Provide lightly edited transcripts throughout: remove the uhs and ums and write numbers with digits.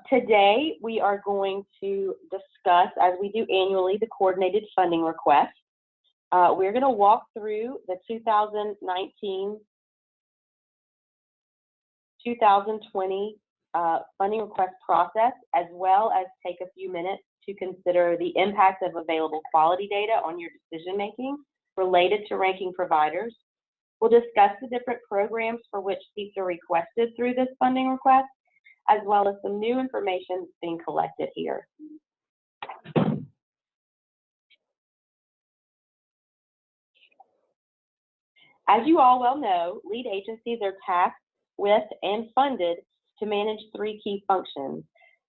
Today, we are going to discuss, as we do annually, the coordinated funding request. We're going to walk through the 2019-2020 funding request process, as well as take a few minutes to consider the impact of available quality data on your decision-making related to ranking providers. We'll discuss the different programs for which seats are requested through this funding request, as well as some new information being collected here. As you all well know, lead agencies are tasked with and funded to manage three key functions: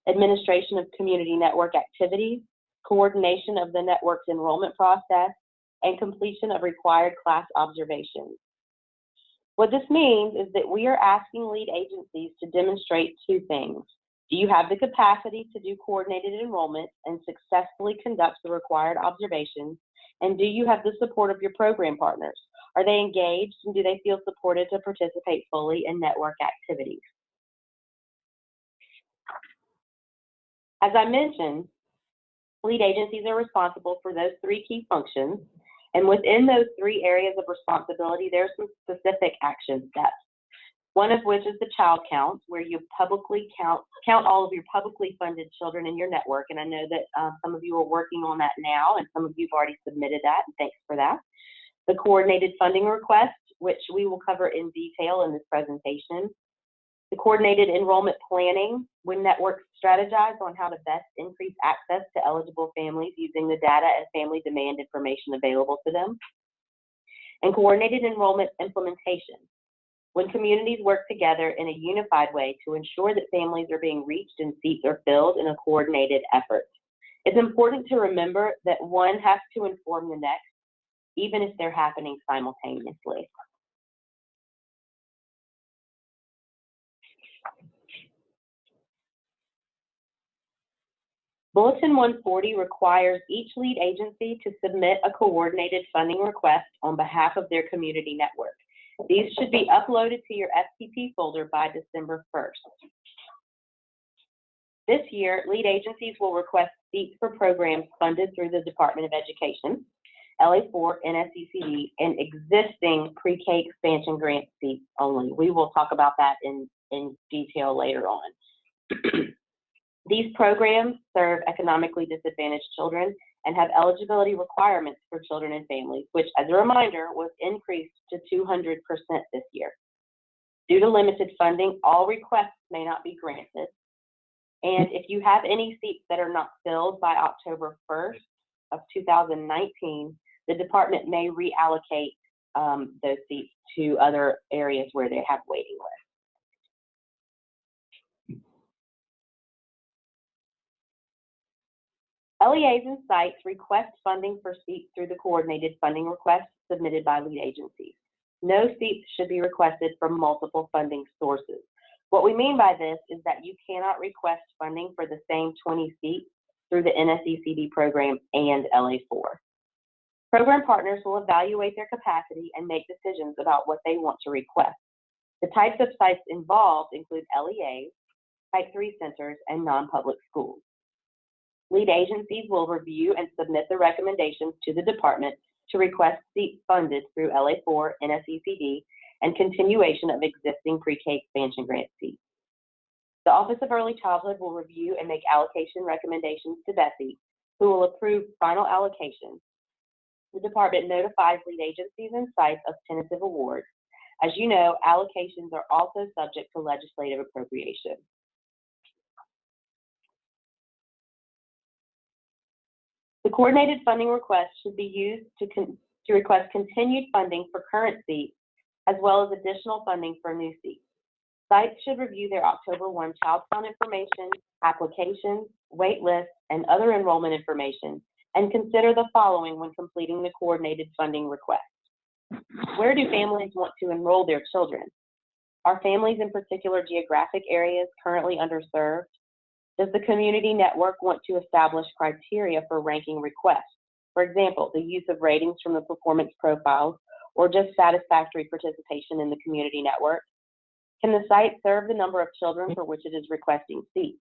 administration of community network activities, coordination of the network's enrollment process, and completion of required class observations. What this means is that we are asking lead agencies to demonstrate two things. Do you have the capacity to do coordinated enrollment and successfully conduct the required observations? And do you have the support of your program partners? Are they engaged, and do they feel supported to participate fully in network activities? As I mentioned, lead agencies are responsible for those three key functions, and within those three areas of responsibility, there are some specific action steps. One of which is the child count, where you publicly count all of your publicly funded children in your network, and I know that some of you are working on that now, and some of you have already submitted that, and thanks for that. The coordinated funding request, which we will cover in detail in this presentation. The coordinated enrollment planning, when networks strategize on how to best increase access to eligible families using the data and family demand information available to them. And coordinated enrollment implementation, when communities work together in a unified way to ensure that families are being reached and seats are filled in a coordinated effort. It's important to remember that one has to inform the next, even if they're happening simultaneously. Bulletin 140 requires each lead agency to submit a coordinated funding request on behalf of their community network. These should be uploaded to your FTP folder by December 1st. This year, lead agencies will request seats for programs funded through the Department of Education, LA4, NSECD, and existing PreK expansion grant seats only. We will talk about that in detail later on. These programs serve economically disadvantaged children and have eligibility requirements for children and families, which, as a reminder, was increased to 200% this year. Due to limited funding, all requests may not be granted. And if you have any seats that are not filled by October 1st of 2019, the department may reallocate those seats to other areas where they have waiting lists. LEAs and sites request funding for seats through the coordinated funding request submitted by lead agencies. No seats should be requested from multiple funding sources. What we mean by this is that you cannot request funding for the same 20 seats through the NSECD program and LA4. Program partners will evaluate their capacity and make decisions about what they want to request. The types of sites involved include LEAs, Type 3 centers, and non-public schools. Lead agencies will review and submit the recommendations to the department to request seats funded through LA4, NSECD, and continuation of existing PreK expansion grant seats. The Office of Early Childhood will review and make allocation recommendations to BESI, who will approve final allocations. The department notifies lead agencies and sites of tentative awards. As you know, allocations are also subject to legislative appropriation. The coordinated funding request should be used to request continued funding for current seats, as well as additional funding for new seats. Sites should review their October 1 child count information, applications, wait lists, and other enrollment information, and consider the following when completing the coordinated funding request. Where do families want to enroll their children? Are families in particular geographic areas currently underserved? Does the community network want to establish criteria for ranking requests? For example, the use of ratings from the performance profiles, or just satisfactory participation in the community network? Can the site serve the number of children for which it is requesting seats?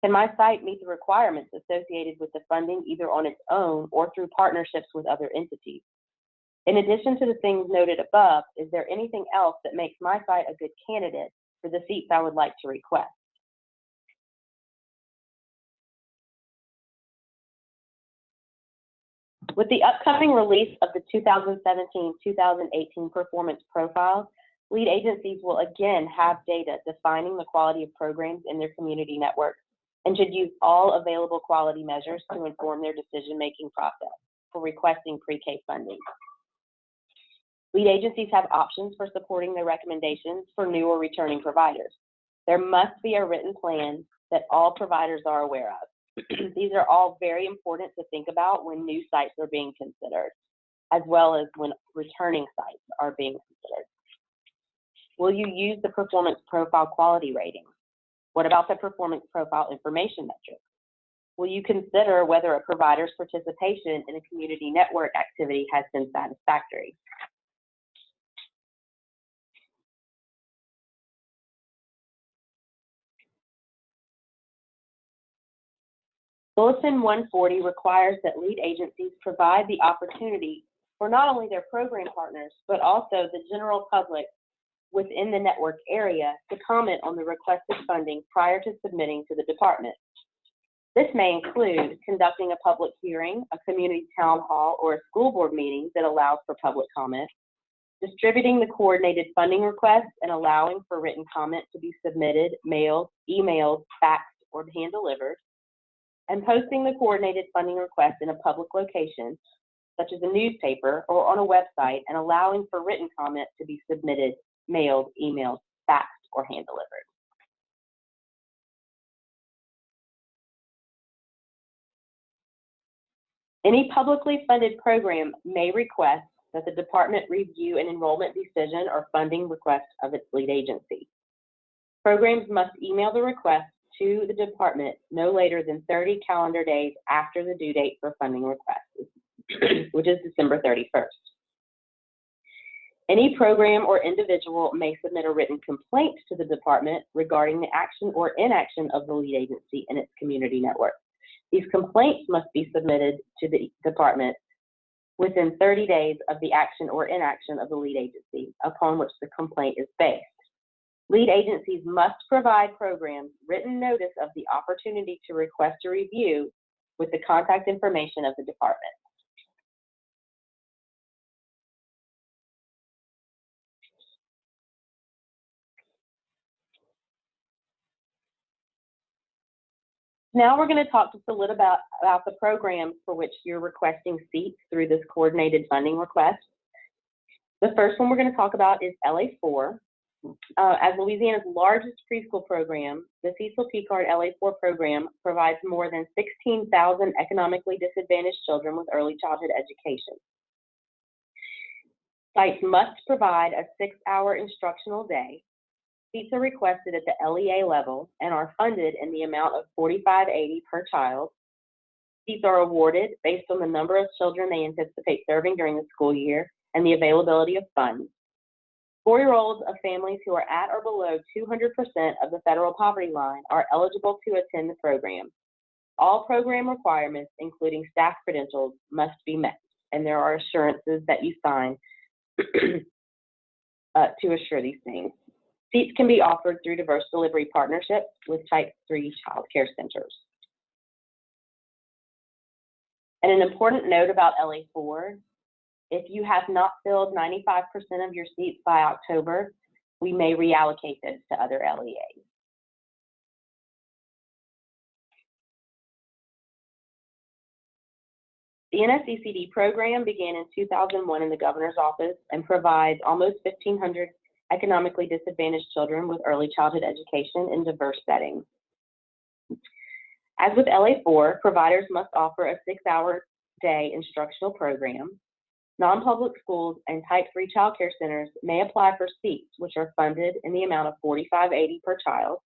Can my site meet the requirements associated with the funding either on its own or through partnerships with other entities? In addition to the things noted above, is there anything else that makes my site a good candidate for the seats I would like to request? With the upcoming release of the 2017-2018 performance profiles, lead agencies will again have data defining the quality of programs in their community networks and should use all available quality measures to inform their decision-making process for requesting pre-K funding. Lead agencies have options for supporting their recommendations for new or returning providers. There must be a written plan that all providers are aware of. These are all very important to think about when new sites are being considered, as well as when returning sites are being considered. Will you use the performance profile quality rating? What about the performance profile information metrics? Will you consider whether a provider's participation in a community network activity has been satisfactory? Bulletin 140 requires that lead agencies provide the opportunity for not only their program partners, but also the general public within the network area to comment on the requested funding prior to submitting to the department. This may include conducting a public hearing, a community town hall, or a school board meeting that allows for public comment, distributing the coordinated funding requests and allowing for written comment to be submitted, mailed, emailed, faxed, or hand-delivered, and posting the coordinated funding request in a public location, such as a newspaper or on a website, and allowing for written comment to be submitted, mailed, emailed, faxed, or hand-delivered. Any publicly funded program may request that the department review an enrollment decision or funding request of its lead agency. Programs must email the request to the department no later than 30 calendar days after the due date for funding requests, which is December 31st. Any program or individual may submit a written complaint to the department regarding the action or inaction of the lead agency in its community network. These complaints must be submitted to the department within 30 days of the action or inaction of the lead agency upon which the complaint is based. Lead agencies must provide programs written notice of the opportunity to request a review with the contact information of the department. Now we're going to talk just a little about the programs for which you're requesting seats through this coordinated funding request. The first one we're going to talk about is LA4. As Louisiana's largest preschool program, the Cecil Picard LA4 program provides more than 16,000 economically disadvantaged children with early childhood education. Sites must provide a 6-hour instructional day. Seats are requested at the LEA level and are funded in the amount of $45.80 per child. Seats are awarded based on the number of children they anticipate serving during the school year and the availability of funds. 4-year-olds of families who are at or below 200% of the federal poverty line are eligible to attend the program. All program requirements, including staff credentials, must be met, and there are assurances that you sign to assure these things. Seats can be offered through diverse delivery partnerships with Type 3 child care centers. And an important note about LA4, if you have not filled 95% of your seats by October, we may reallocate those to other LEAs. The NSECD program began in 2001 in the governor's office and provides almost 1,500 economically disadvantaged children with early childhood education in diverse settings. As with LA4, providers must offer a 6-hour day instructional program. Non-public schools and Type 3 child care centers may apply for seats, which are funded in the amount of $45.80 per child.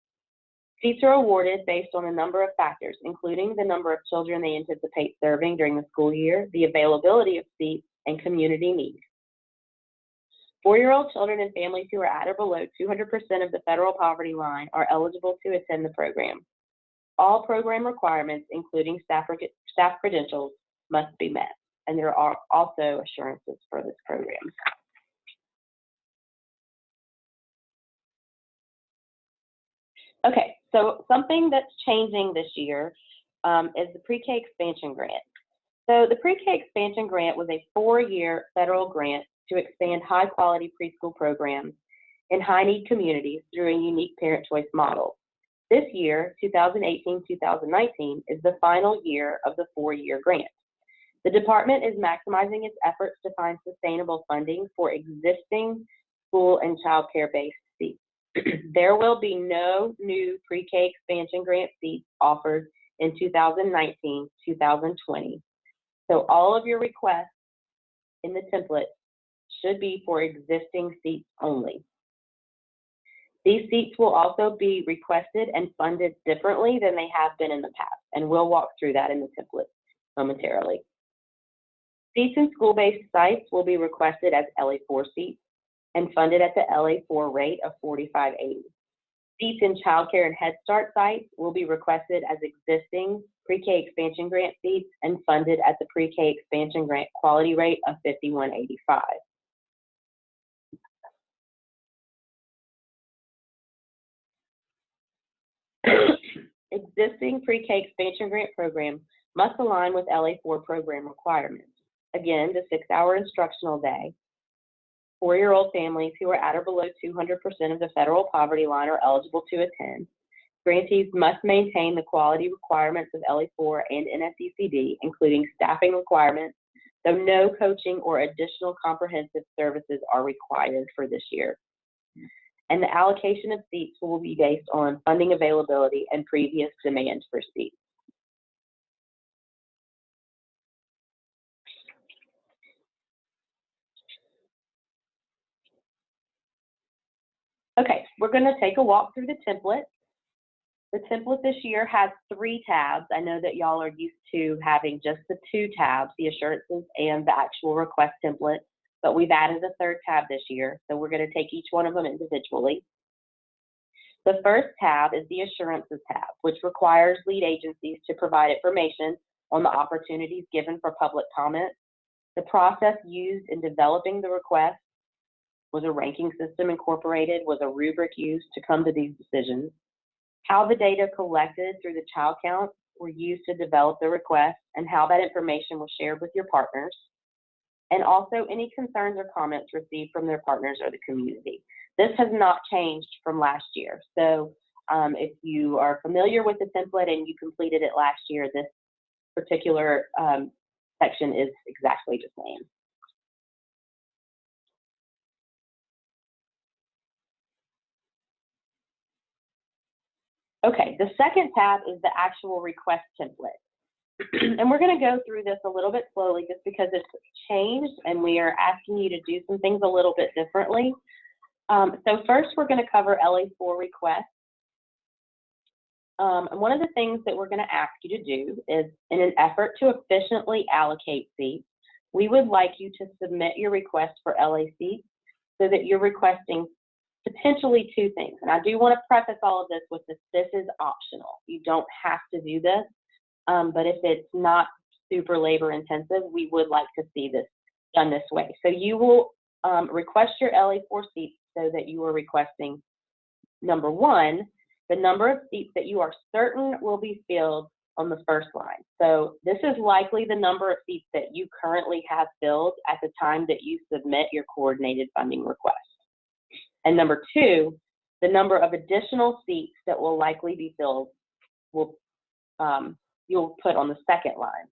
Seats are awarded based on a number of factors, including the number of children they anticipate serving during the school year, the availability of seats, and community needs. 4-year-old children and families who are at or below 200% of the federal poverty line are eligible to attend the program. All program requirements, including staff credentials, must be met, and there are also assurances for this program. Okay, so something that's changing this year is the PreK expansion grant. So the PreK expansion grant was a 4-year federal grant to expand high-quality preschool programs in high-need communities through a unique parent choice model. This year, 2018-2019, is the final year of the 4-year grant. The department is maximizing its efforts to find sustainable funding for existing school and child care-based seats. There will be no new PreK expansion grant seats offered in 2019-2020. So all of your requests in the template should be for existing seats only. These seats will also be requested and funded differently than they have been in the past, and we'll walk through that in the template momentarily. Seats in school-based sites will be requested as LA4 seats and funded at the LA4 rate of $45.80. Seats in child care and Head Start sites will be requested as existing PreK expansion grant seats and funded at the PreK expansion grant quality rate of $51.85. Existing PreK expansion grant programs must align with LA4 program requirements. Again, the 6-hour instructional day. 4-year-old families who are at or below 200% of the federal poverty line are eligible to attend. Grantees must maintain the quality requirements of LA4 and NSECD, including staffing requirements, though no coaching or additional comprehensive services are required for this year. And the allocation of seats will be based on funding availability and previous demand for seats. Okay, we're going to take a walk through the template. The template this year has 3 tabs. I know that y'all are used to having just the 2 tabs, the assurances and the actual request template, but we've added a 3rd tab this year, so we're going to take each one of them individually. The first tab is the assurances tab, which requires lead agencies to provide information on the opportunities given for public comment. The process used in developing the request, was a ranking system incorporated, was a rubric used to come to these decisions, how the data collected through the child count were used to develop the request, and how that information was shared with your partners, and also any concerns or comments received from their partners or the community. This has not changed from last year. So if you are familiar with the template and you completed it last year, this particular section is exactly the same. Okay, the second tab is the actual request template. And we're going to go through this a little bit slowly just because it's changed and we are asking you to do some things a little bit differently. So first, we're going to cover LA4 requests. And one of the things that we're going to ask you to do is, in an effort to efficiently allocate seats, we would like you to submit your request for LA seats so that you're requesting potentially 2 things. And I do want to preface all of this with this is optional. You don't have to do this, but if it's not super labor intensive, we would like to see this done this way. So you will request your LA4 seats so that you are requesting, number 1, the number of seats that you are certain will be filled on the first line. So this is likely the number of seats that you currently have filled at the time that you submit your coordinated funding request. And number 2, the number of additional seats that will likely be filled will you'll put on the second line.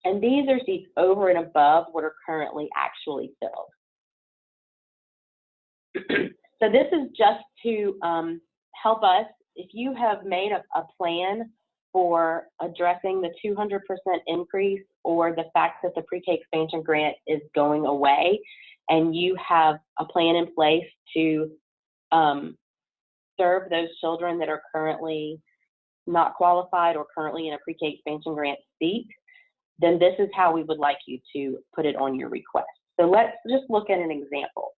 And these are seats over and above what are currently actually filled. So this is just to help us, if you have made a plan for addressing the 200% increase or the fact that the PreK expansion grant is going away, and you have a plan in place to serve those children that are currently not qualified or currently in a PreK expansion grant seat, then this is how we would like you to put it on your request. So let's just look at an example.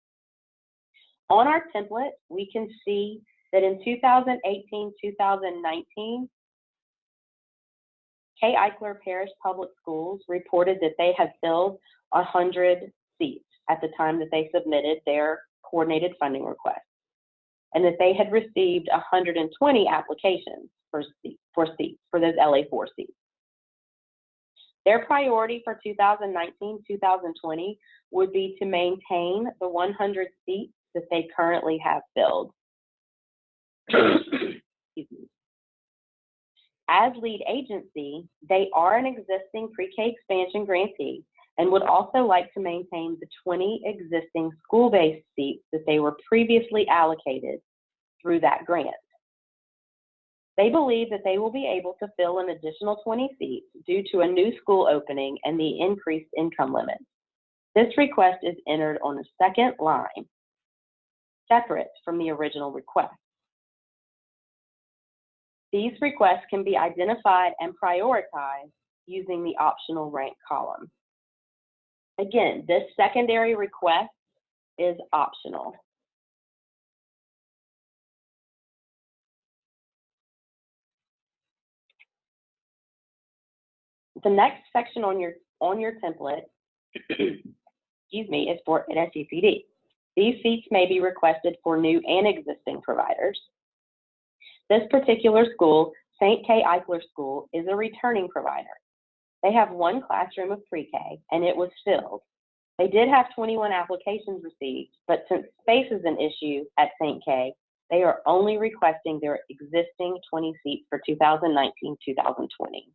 On our template, we can see that in 2018-2019, K. Eichler Parish Public Schools reported that they had filled 100 seats at the time that they submitted their coordinated funding request, and that they had received 120 applications for those LA4 seats. Their priority for 2019-2020 would be to maintain the 100 seats that they currently have filled. Excuse me. As lead agency, they are an existing pre-K expansion grantee and would also like to maintain the 20 existing school-based seats that they were previously allocated through that grant. They believe that they will be able to fill an additional 20 seats due to a new school opening and the increased income limits. This request is entered on the second line, separate from the original request. These requests can be identified and prioritized using the optional rank column. Again, this secondary request is optional. The next section on your template, excuse me, is for NSECD. These seats may be requested for new and existing providers. This particular school, St. K. Eichler School, is a returning provider. They have one classroom of pre-K, and it was filled. They did have 21 applications received, but since space is an issue at St. K., they are only requesting their existing 20 seats for 2019-2020.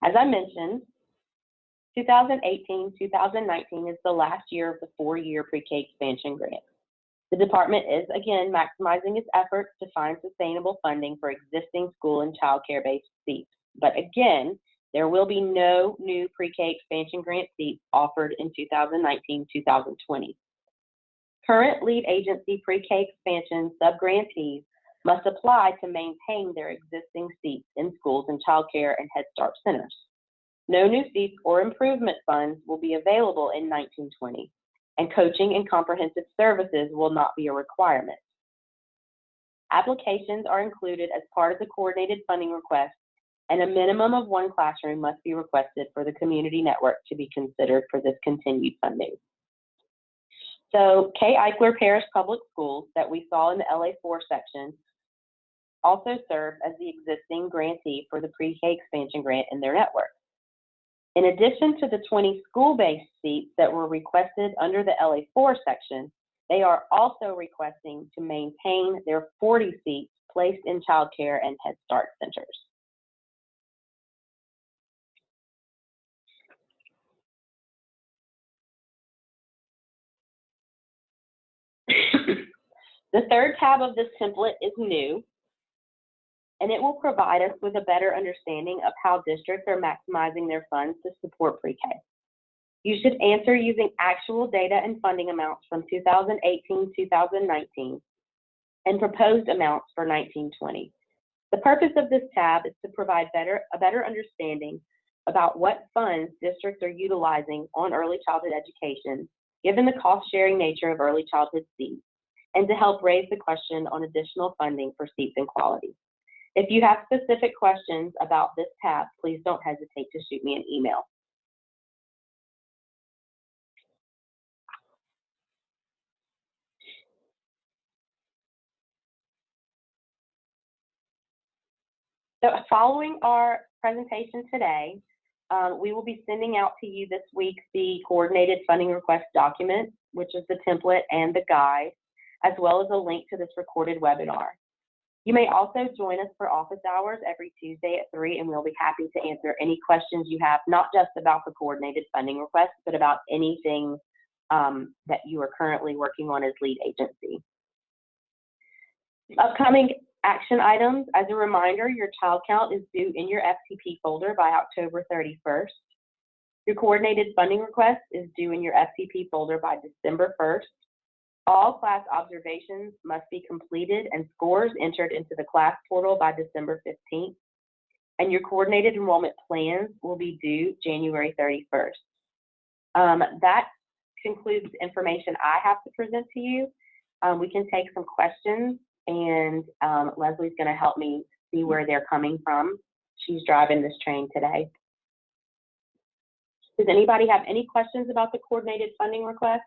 As I mentioned, 2018-2019 is the last year of the 4-year pre-K expansion grant. The department is, again, maximizing its efforts to find sustainable funding for existing school and child care-based seats. But again, there will be no new pre-K expansion grant seats offered in 2019-2020. Current lead agency pre-K expansion sub-grantees must apply to maintain their existing seats in schools and child care and Head Start centers. No new seats or improvement funds will be available in 1920, and coaching and comprehensive services will not be a requirement. Applications are included as part of the coordinated funding request, and a minimum of 1 classroom must be requested for the community network to be considered for this continued funding. So K. Eichler Parish Public Schools that we saw in the LA4 section also serve as the existing grantee for the pre-K expansion grant in their network. In addition to the 20 school-based seats that were requested under the LA4 section, they are also requesting to maintain their 40 seats placed in child care and Head Start centers. The third tab of this template is new, and it will provide us with a better understanding of how districts are maximizing their funds to support pre-K. You should answer using actual data and funding amounts from 2018-2019 and proposed amounts for 1920. The purpose of this tab is to provide a better understanding about what funds districts are utilizing on early childhood education, given the cost-sharing nature of early childhood seats, and to help raise the question on additional funding for seats and quality. If you have specific questions about this tab, please don't hesitate to shoot me an email. So following our presentation today, we will be sending out to you this week the coordinated funding request document, which is the template and the guide, as well as a link to this recorded webinar. You may also join us for office hours every Tuesday at 3, and we'll be happy to answer any questions you have, not just about the coordinated funding request, but about anything that you are currently working on as lead agency. Upcoming action items, as a reminder, your child count is due in your FTP folder by October 31st. Your coordinated funding request is due in your FTP folder by December 1st. All class observations must be completed and scores entered into the class portal by December 15th. And your coordinated enrollment plans will be due January 31st. That concludes the information I have to present to you. We can take some questions, and Leslie's going to help me see where they're coming from. She's driving this train today. Does anybody have any questions about the coordinated funding request?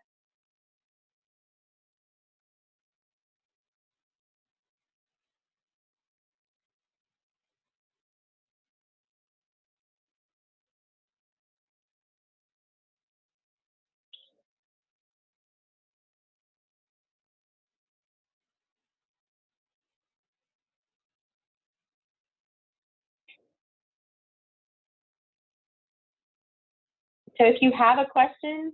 So if you have a question,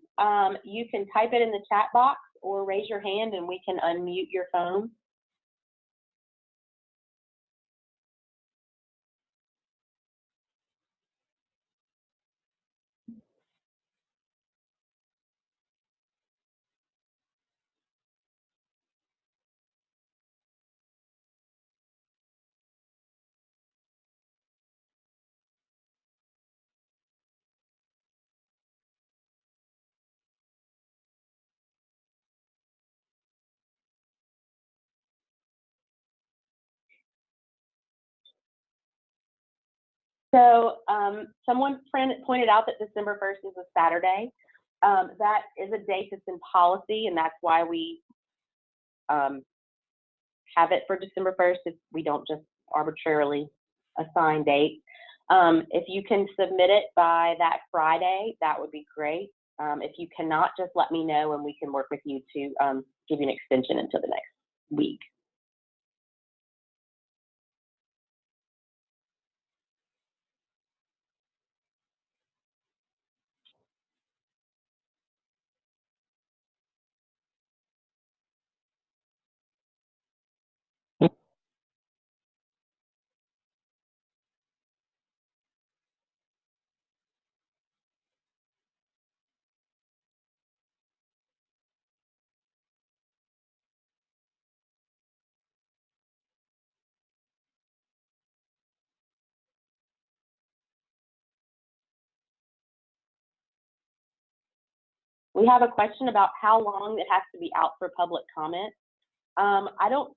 you can type it in the chat box or raise your hand and we can unmute your phone. So someone pointed out that December 1st is a Saturday. That is a date that's in policy, and that's why we have it for December 1st. If we don't just arbitrarily assign dates. If you can submit it by that Friday, that would be great. If you cannot, just let me know and we can work with you to give you an extension until the next week. We have a question about how long it has to be out for public comment. I don't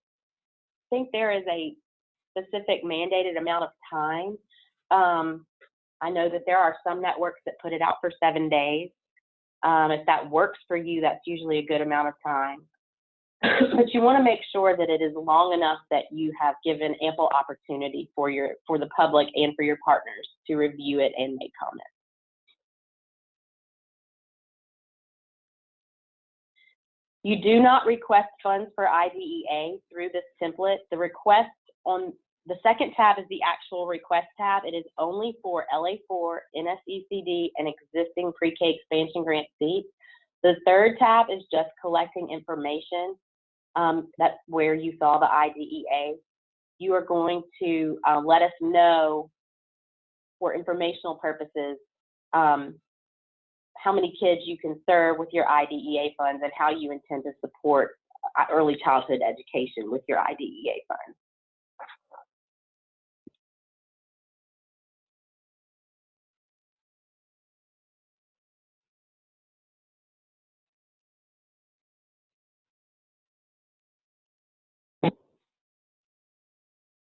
think there is a specific mandated amount of time. I know that there are some networks that put it out for 7 days. If that works for you, that's usually a good amount of time. But you want to make sure that it is long enough that you have given ample opportunity for the public and for your partners to review it and make comments. You do not request funds for IDEA through this template. The request on the second tab is the actual request tab. It is only for LA4, NSECD, and existing pre-K expansion grant seats. The third tab is just collecting information. That's where you saw the IDEA. You are going to let us know for informational purposes how many kids you can serve with your IDEA funds and how you intend to support early childhood education with your IDEA funds.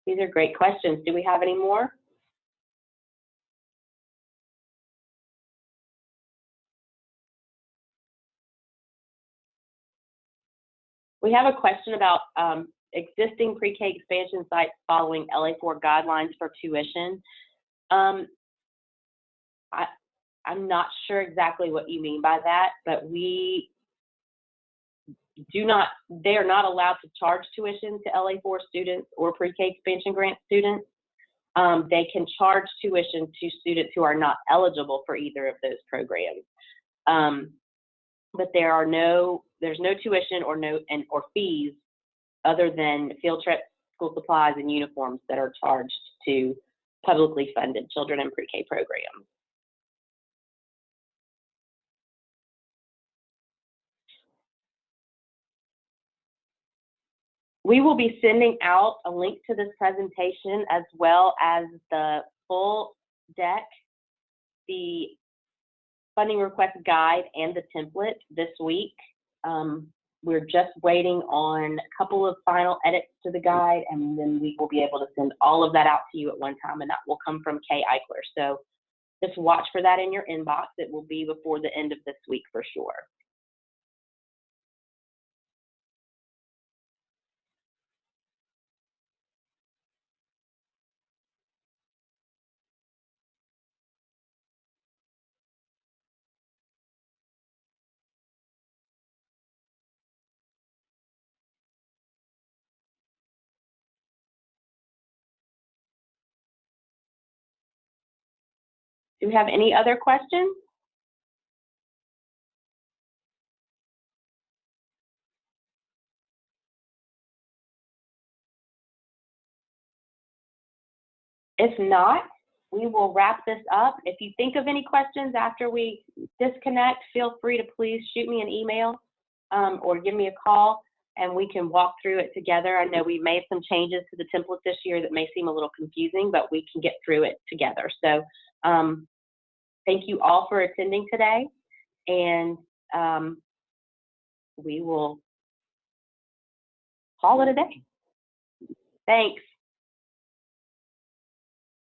These are great questions. Do we have any more? We have a question about existing pre-K expansion sites following LA4 guidelines for tuition. I'm not sure exactly what you mean by that, but they are not allowed to charge tuition to LA4 students or pre-K expansion grant students. They can charge tuition to students who are not eligible for either of those programs. But there's no tuition or fees other than field trips, school supplies, and uniforms that are charged to publicly funded children and pre-K programs. We will be sending out a link to this presentation as well as the full deck, the funding request guide and the template this week. We're just waiting on a couple of final edits to the guide, and then we will be able to send all of that out to you at one time, and that will come from Kay Eichler. So just watch for that in your inbox. It will be before the end of this week for sure. Do we have any other questions? If not, we will wrap this up. If you think of any questions after we disconnect, feel free to please shoot me an email or give me a call, and we can walk through it together. I know we made some changes to the template this year that may seem a little confusing, but we can get through it together. So thank you all for attending today, and we will call it a day. Thanks.